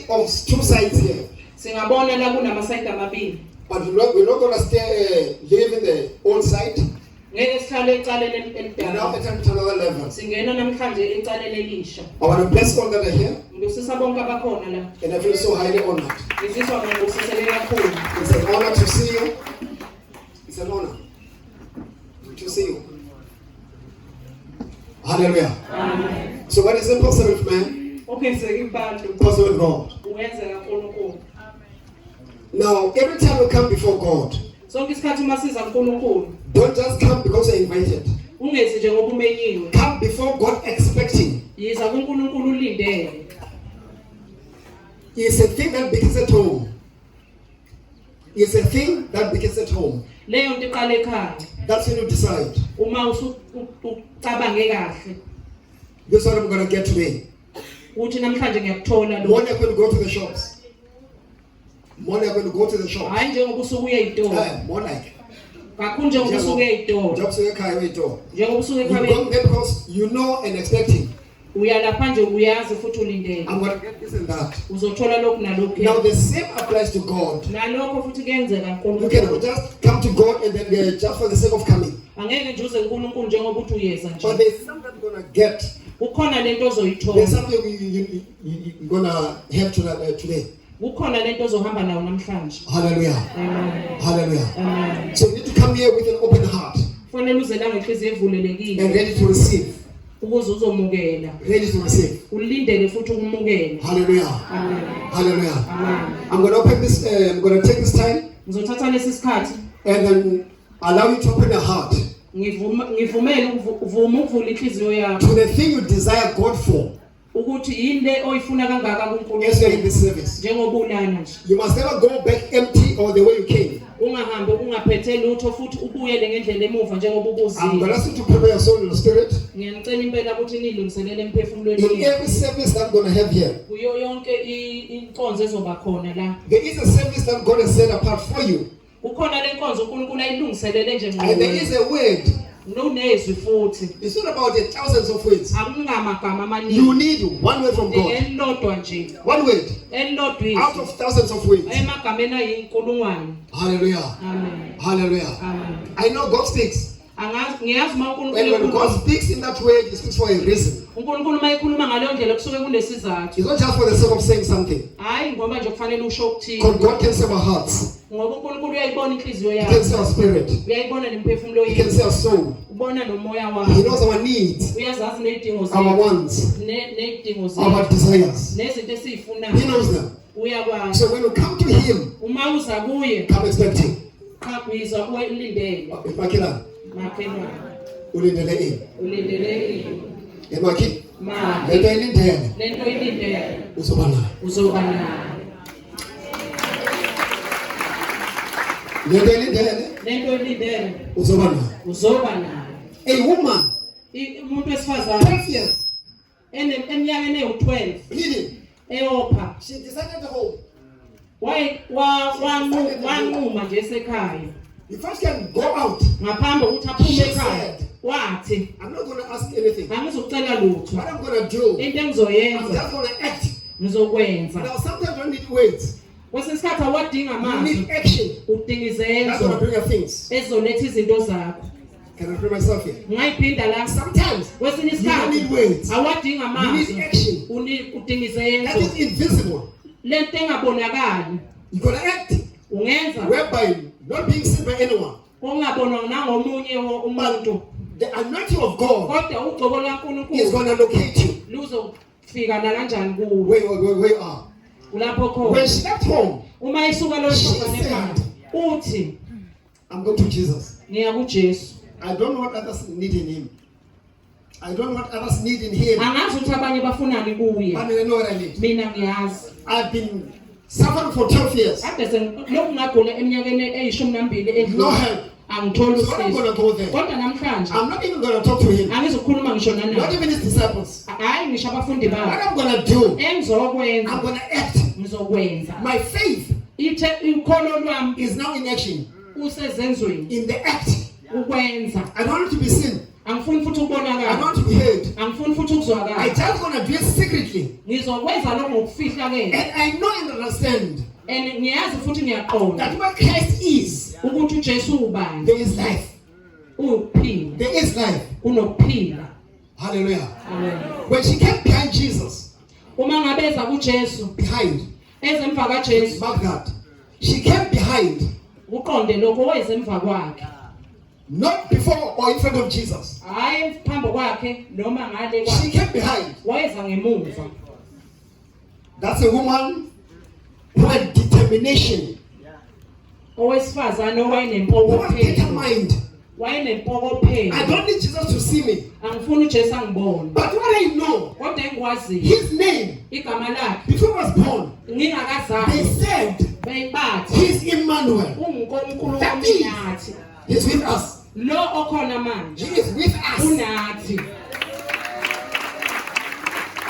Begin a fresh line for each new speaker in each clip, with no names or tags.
of two sides here.
Singabona la kunamasayidi amabili.
But we're not going to stay live in the old side.
Ngeke sihlale ecaleni
We're now
elidala.
entering to another level.
Singena namhlanje ecaleni elisha.
I want to bless all that are here,
Ngibusisa bonke abakhona la.
and I feel so highly honored.
Ngizizwa ngibusiseke kakhulu.
It's an honor to see you. It's an honor to see you. Hallelujah.
Amen.
So what is impossible for man,
Okwenzeka impanto
possible with God.
uwenzeka kuNkulunkulu.
Now, every time we come before God,
Sonke isikhathi masiza kuNkulunkulu,
don't just come because you're invited.
ungezi nje ngoba umenyiwe.
Come before God expecting.
Yiza kuNkulunkulu ulindele.
It's a thing that begins at home. It's a thing that begins at home.
Leyo nto iqala ekhaya.
That's when you decide.
Uma ucabange kahle
This is what I'm going to get today.
uthi namhlanje ngiyakuthola lo.
Morning I'm going to go to the shops. Morning I'm going to go to the shops.
Hayi njengoba usuke uye ezitolo.
More like.
Kakhulu njengoba usuke uye ezitolo.
Jobs are coming door.
Njengoba usuke
You're
ekhaya
going there because you know and expecting.
uya lapha nje uyazi futhi ulindele.
I'm going to get this and that.
Uzothola lokhu nalokhu.
Now the same applies to God.
Nalokho futhi kuyenzeka
You
kuNkulunkulu.
cannot just come to God and then just for the sake of coming.
Angeke nje uze kuNkulunkulu njengoba uthi uyeza
But
nje.
there's something you're going to get.
Kukhona lento
There's
ozoyithola.
something you're going to have today.
Kukhona lento ozohamba nayo namhlanje.
Hallelujah.
Amen.
Hallelujah.
Amen.
So you need to come here with an open heart
Kufanele uze la ngenhliziyo evulelekile
and ready to receive.
ukuze uzomukela.
Ready to receive.
Ulindele futhi ukumukela.
Hallelujah.
Amen.
Hallelujah.
Amen.
I'm going to open this, I'm going to take this time
Ngizothatha lesi sikhathi
and then allow you to open your heart
ngivumele uvuma ukuvula inhliziyo yakho
to the thing you desire God for
ukuthi yini le oyifuna kangaka
as you're in
kuNkulunkulu
this service.
njengoba ulana nje.
You must never go back empty or the way you came.
Ungahambe ungaphethe lutho futhi ubuyele ngendlela emuva njengoba
I'm going
ubuzile.
to ask you to prepare your soul and your spirit.
Ngiyanicela impela ukuthi nilungiselele emphefumulweni
In
wenu.
every service that I'm going to have here,
Kuyo yonke inkonzo ezoba khona la.
there is a service that God has set apart for you.
Kukhona le nkonzo uNkulunkulu ayilungiselele nje
And there is a word.
Nonezwi futhi.
It's not about the thousands of words.
Akungamagama
You
amaningi.
need one word from God.
Elilodwa nje.
One word
Elilodwa
out
izwi.
of thousands of words.
Emagameni ayinkulungwane.
Hallelujah.
Amen.
Hallelujah.
Amen.
I know God speaks.
Ngiyazi uma
And when God speaks in that way, He speaks for a reason.
uNkulunkulu mayikhuluma ngaleyo ndlela kusuke kunesizathu.
It's not just for the sake of saying something.
Hayi ngoba nje kufanele usho ukuthini.
Because God can save our hearts.
Ngoba uNkulunkulu uyayibona inhliziyo
He
yakho.
can save our spirit.
Uyayibona nemphefumulo
He can
yethu.
save our soul.
Ubona nomoya
He
wakho.
knows our needs,
Uyazazi nezidingo
our
zethu.
wants,
Nezidingo
our
zethu.
desires.
Nezinto
He
esizifunayo.
knows them.
Uyakwazi.
So when you come to Him,
Uma uza kuye,
come expecting.
uyizwa kuwe ulindele.
Makila,
Makhelwane.
ulindele ini.
Ulindele
Emaki,
ma.
lento ilindele,
Lento ilindele.
uzoba nayo.
Uzoba nayo.
Lento ilindele,
Lento ilindele.
uzoba nayo.
Uzoba nayo.
A woman,
Umuntu wesifazane
12 years,
eminyakeni ewu12
pleading.
eopha
She decided to hold.
wanquma nje esekhaya
Before she can go out,
ngaphambi ukuthi aphume ekhaya wathi
I'm not going to ask anything.
angizokucela lutho
What I'm going to do,
into
I'm
engizoyenza
just going to act.
ngizokwenza.
Now, sometimes you don't need words.
Kwesinye isikhathi awadinga
You
amazwi,
need action.
udinga
That's what I
izenzo
bring your things.
ezizoletha izinto zakho.
Can I pray myself here?
Ngayiphinda la
Sometimes
kwesinye
you don't need
isikhathi
words.
awadinga
You need
amazwi,
action.
udinga
That
izenzo
is invisible.
lento engabonakali
You're going to act
ungenza
whereby not being seen by anyone.
ongabonwa nangomunye umuntu,
The anointing of God
kodwa ugcobo
is
laNkulunkulu
going to locate you
luzofika la kanjani kuwe
where you are.
lapho
When
khona.
she left home,
Uma isuka lo
She
sifazane
said,
ekhaya uthi
I'm going to Jesus.
ngiya kuJesu.
I don't know what others need in Him. I don't know what others need in Him.
Angazi ukuthi abanye bafunani kuye,
But I know what I need.
mina ngiyazi.
I've been suffering for 12 years.
Kade lokhu ngagula eminyakeni eyishumi
No
endlule.
help.
Angitholi
So I'm going
usizo.
to go there.
Kodwa namhlanje
I'm not even going to talk to Him.
angizokhuluma ngisho
Not
naye.
even His disciples.
Hayi ngisho abafundi
What
bakhe.
I'm going to do, I'm
Engizokwenza
going to act.
ngizokwenza.
My faith
Ikholo lwami
is now in action,
usezenzweni
in the act.
ukwenza.
I don't want it to be seen.
Angifuni futhi
I
ukubonakala.
want to be heard.
Angifuni futhi
I
ukuzwakala.
just want to do it secretly.
Ngizokwenza lokho ngokufihla ke.
And I know and understand
And ngiyazi futhi ngiyaqonda
that where Christ is,
ukuthi uJesu ubani.
there is life.
Uphila.
There is life.
Unokuphila.
Hallelujah.
Amen.
When she came behind Jesus,
Uma ngabeza kuJesu,
behind,
ezemva kaJesu,
mark that. She came behind,
uqonde lokho wezemva kwakhe.
not before or in front of Jesus.
Hayi phambi kwakhe noma ngale
She
kwakhe.
came behind.
Wayeza ngemuva.
That's a woman who had determination,
Owesifazane
who was
owayenempokophelo.
determined. I
Wayenempokophelo.
don't need Jesus to see me,
Angifuni uJesu angibone.
but what I know,
Kodwa engikwaziyo
his name,
igama lakhe
before I was born, they
ngingakazalwa
said,
beyibathi
he's Emmanuel.
unguNkulunkulu
That is-
nathi.
He's with us.
Lo okhona manje
He is with us.
unathi.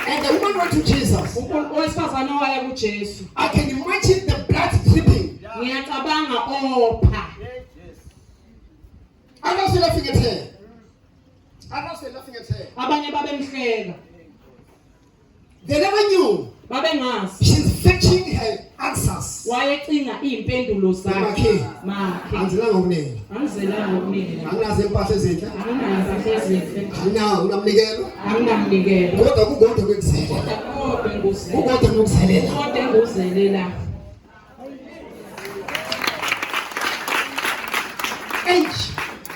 And the woman went to Jesus.
Owesifazane owaya kuJesu.
I can imagine the blood dripping.
Ngiyacabanga opha.
Others were laughing at her. Others were laughing at her.
Abanye babemhleka.
They never knew
Babengazi.
she's fetching her answers.
Wayecinga izimpendulo zakhe. Makhe.
Angizilanga okuningi.
Angizelanga okuningi.
Anginazo impahla ezinhle.
Anginazo ezinhle.
Anginawo unamnikelo.
Anginamnikelo.
Kodwa kukodwa kwekuzela.
Kodwa enguzela.
Kukodwa nokuzelela.
Kodwa enguzelela.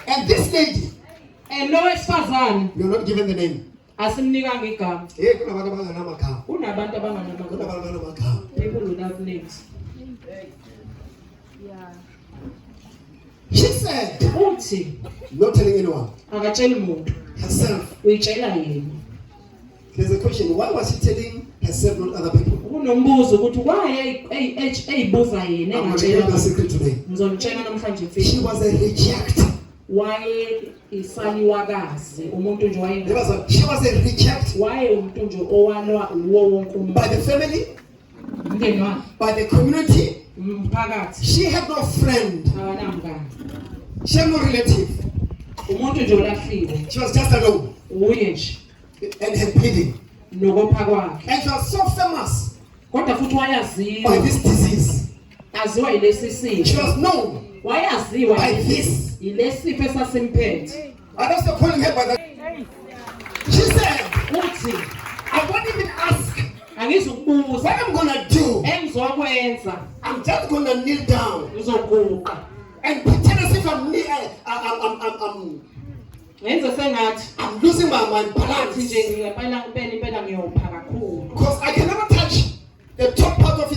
And this lady,
Lo wesifazane
you're not given the name.
asimnikanga igama.
Hey, kunabantu abangenamagama.
Unabantu abanganamagama.
Kunabantu abanamagama.
People without names.
She said,
Uthi
not telling anyone,
akatsheli muntu.
herself.
Uyitshela yena.
There's a question, why was she telling herself, not other people?
Kunombuzo ukuthi why eyibuza yena
I'm going to tell you the
engatshela.
secret today.
Ngizomtshela namhlanje
She
mfihlo.
was a reject.
Waye isaliwakazi umuntu nje waye
She was a reject
waye umuntu nje owalwa uwo wonke
by the
umuntu.
family,
Umndeni wakhe,
by the community.
umphakathi,
She had no friend.
akanamngane.
She had no relative.
Umuntu nje olahlile.
She was just alone
Uye nje
and had bleeding.
nokopha kwakhe.
And she was so famous
Kodwa futhi
by
wayaziwa.
this disease.
Aziwa yilesi
She
sifo.
was known
Wayaziwa
by this.
yilesi sifo esasimphethe.
I don't stop calling her by that. She said,
Uthi
I won't even ask
angizukubuza
what I'm going to do.
engizokwenza
I'm just going to kneel down
ngizoguqa.
and pretend as if
Ngenze sengathi
I'm losing my
ngathi
balance.
nje ngempela ngiyopha kakhulu.
Because I can never touch the top part of